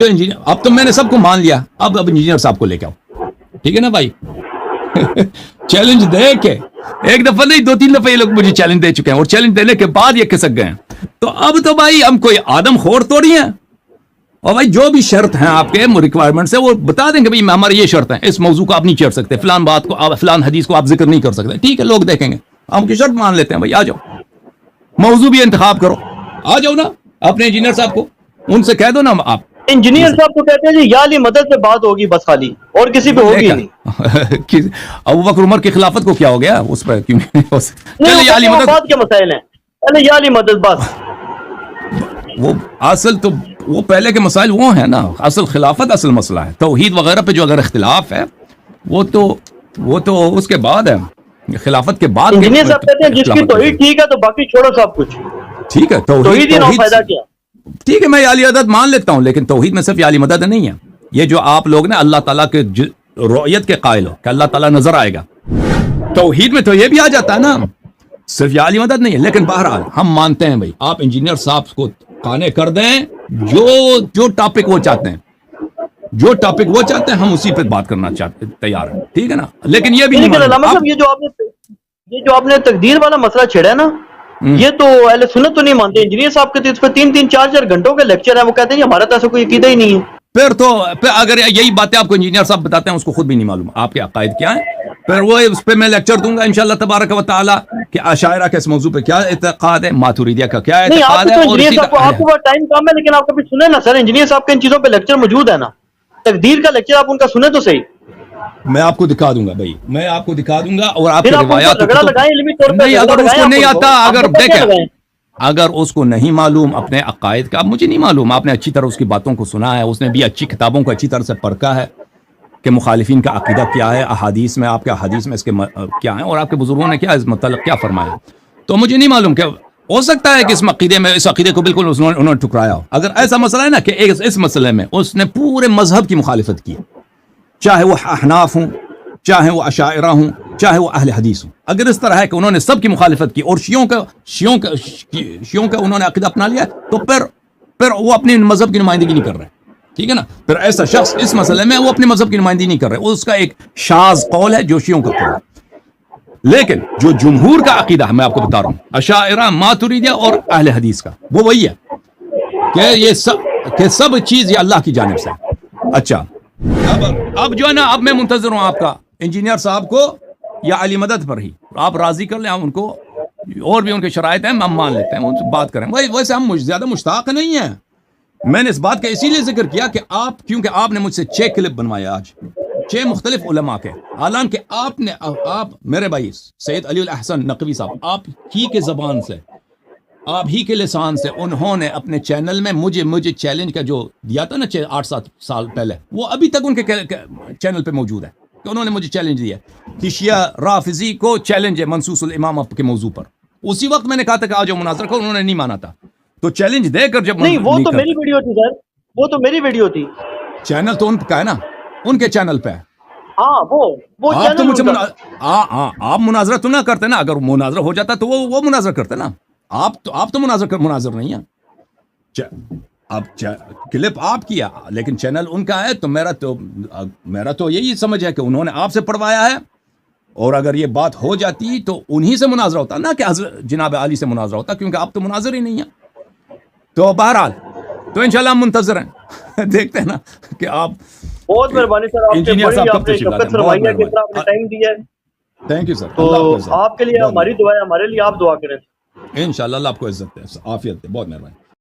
Engineer اب تو میں نے سب کو مان لیا, اب انجینئر صاحب کو لے کے آؤ, ٹھیک ہے نا بھائی. چیلنج دے کے ایک دفعہ نہیں 2-3 دفعہ یہ لوگ مجھے چیلنج دے چکے ہیں, اور چیلنج دینے کے بعد یہ کھسک گئے ہیں. تو اب تو بھائی ہم کوئی آدم خور تو نہیں ہیں, اور بھائی جو بھی شرط ہیں آپ کے ریکوائرمنٹس ہیں وہ بتا دیں گے, بھائی ہماری یہ شرط ہے, اس موضوع کو آپ نہیں چھیڑ سکتے, فلان بات کو فلان حدیث کو آپ ذکر نہیں کر سکتے, ٹھیک ہے لوگ دیکھیں گے, ہم کی شرط مان لیتے ہیں بھائی, آ جاؤ موضوع بھی انتخاب کرو, آ جاؤ نا اپنے انجینئر صاحب کو, ان سے کہہ دو نا آپ. انجینئر صاحب تو کہتے ہیں جی یا علی مدد پہ بات ہوگی بس خالی, اور کسی پہ ہوگی نہیں. ابو بکر عمر کی خلافت کو کیا ہو گیا, اس پہ کیوں نہیں ہو سکتا؟ نہیں, یا علی مدد بات کے مسائل ہیں, پہلے یا علی مدد بس. وہ اصل تو وہ پہلے کے مسائل وہ ہیں نا, اصل خلافت اصل مسئلہ ہے. توحید وغیرہ پہ جو اگر اختلاف ہے وہ تو اس کے بعد ہے, خلافت کے بعد. انجینئر صاحب کہتے ہیں جس کی توحید ٹھیک ہے تو باقی چھوڑو سب کچھ, ٹھیک ہے توحید ہی نہ فائدہ کیا. ٹھیک ہے میں علی مدد مان لیتا ہوں, لیکن توحید میں صرف علی مدد نہیں ہے. یہ جو آپ لوگ نے اللہ تعالیٰ کے رؤیت کے قائل ہو کہ اللہ تعالیٰ نظر آئے گا, توحید میں تو یہ بھی آ جاتا ہے نا, صرف یہ علی مدد نہیں ہے. لیکن بہرحال ہم مانتے ہیں بھائی آپ انجینئر صاحب کو قانے کر دیں, جو ٹاپک وہ چاہتے ہیں, ہم اسی پہ بات کرنا تیار ہیں, ٹھیک ہے نا. لیکن یہ بھی علامہ صاحب یہ جو آپ نے تقدیر والا مسئلہ چھیڑا ہے نا, یہ تو اہل سنت تو نہیں مانتے. انجینئر صاحب کے اس پہ 3-4 گھنٹوں کے لیکچر ہیں, وہ کہتے ہیں ہمارا تو ایسا کوئی عقیدہ ہی نہیں ہے. پھر اگر یہی باتیں آپ کو انجینئر صاحب بتاتے ہیں, اس کو خود بھی نہیں معلوم آپ کے عقائد کیا ہیں, پھر وہ اس پہ میں لیکچر دوں گا انشاءاللہ تبارک و تعالی کہ اشاعرہ کے اس موضوع پہ کیا اعتقاد ہے, ماتوریدیہ کا کیا اعتقاد ہے. انجینئر صاحب آپ کو ٹائم کم ہے, لیکن آپ کبھی سنیں نا سر, انجینئر صاحب کے ان چیزوں پہ لیکچر موجود ہے نا, تقدیر کا لیکچر آپ ان کا سنیں تو صحیح. میں آپ کو دکھا دوں گا بھائی, میں آپ کو دکھا دوں گا, اور آپ کی روایات نہیں, اگر اس کو نہیں آتا, اگر دیکھیں اگر اس کو نہیں معلوم اپنے عقائد کا, مجھے نہیں معلوم, آپ نے اچھی طرح اس کی باتوں کو سنا ہے, اس نے بھی اچھی کتابوں کو اچھی طرح سے پرکھا ہے کہ مخالفین کا عقیدہ کیا ہے, احادیث میں آپ کے احادیث میں اس کے کیا ہیں, اور آپ کے بزرگوں نے کیا اس متعلق کیا فرمایا. تو مجھے نہیں معلوم کہ ہو سکتا ہے کہ اس عقیدے کو بالکل انہوں نے ٹھکرایا ہو. اگر ایسا مسئلہ ہے نا کہ اس مسئلے میں اس نے پورے مذہب کی مخالفت کی, چاہے وہ احناف ہوں, چاہے وہ اشاعرہ ہوں, چاہے وہ اہل حدیث ہوں, اگر اس طرح ہے کہ انہوں نے سب کی مخالفت کی اور شیعوں کا انہوں نے عقیدہ اپنا لیا, تو پھر وہ اپنے مذہب کی نمائندگی نہیں کر رہے, ٹھیک ہے نا. پھر ایسا شخص اس مسئلے میں وہ اپنے مذہب کی نمائندگی نہیں کر رہے, اس کا ایک شاذ قول ہے جو شیعوں کا قول ہے. لیکن جو جمہور کا عقیدہ ہے, میں آپ کو بتا رہا ہوں, اشاعرہ, ماتوریدیہ اور اہل حدیث کا, وہ وہی ہے کہ یہ سب چیز یہ اللہ کی جانب سے. اچھا اب جو ہے نا, اب میں منتظر ہوں آپ کا انجینئر صاحب کو یا علی مدد پر ہی, آپ راضی کر لیں, ہم ان کو اور بھی ان کے شرائط ہیں, ہم مان لیتے ہیں, ان سے بات کریں. ویسے ہم زیادہ مشتاق نہیں ہیں, میں نے اس بات کا اسی لیے ذکر کیا کہ کیونکہ آپ نے مجھ سے 6 کلپ بنوائے آج, 6 مختلف علماء کے, حالانکہ آپ میرے بھائی سید علی الاحسن نقوی صاحب, آپ ہی کے زبان سے, آپ ہی کے لسان سے انہوں نے اپنے چینل میں مجھے چیلنج کا جو دیا تھا نا 8-7 سال پہلے, وہ ابھی تک ان کے چینل پہ موجود ہے کہ انہوں نے مجھے چیلنج دیا کہ شیعہ رافضی کو چیلنج ہے منصوص الامام کے موضوع پر. اسی وقت میں نے کہا تھا کہ آج مناظرہ کو, انہوں نے نہیں مانا تھا, تو چیلنج دے کر جب نہیں, وہ تو میری ویڈیو تھی سر, وہ تو میری ویڈیو تھی, چینل تو ان کا ہے نا, ان کے چینل پہ. ہاں وہ آپ تو مجھے آپ مناظرہ تو نہ کرتے نا, اگر مناظرہ ہو جاتا تو وہ مناظرہ کرتے نا, آپ تو مناظر نہیں ہیں. اب کلپ آپ کیا, لیکن چینل ان کا ہے, تو میرا تو یہی سمجھ ہے کہ انہوں نے آپ سے پڑھوایا ہے, اور اگر یہ بات ہو جاتی تو انہی سے مناظرہ ہوتا نا کہ حضرت جناب علی سے مناظرہ ہوتا, کیونکہ آپ تو مناظر ہی نہیں ہیں. تو بہرحال تو انشاءاللہ ہم منتظر ہیں, دیکھتے ہیں نا کہ آپ. بہت مہربانی سر, انجینئر صاحب کب تشریف لائیں گے, ٹائم دیا ہے. Thank you sir. تو آپ کے لیے ہماری دعا ہے, ہمارے لیے آپ دعا کریں. انشاءاللہ اللہ آپ کو عزت دے, عافیت دے, بہت مہربانی.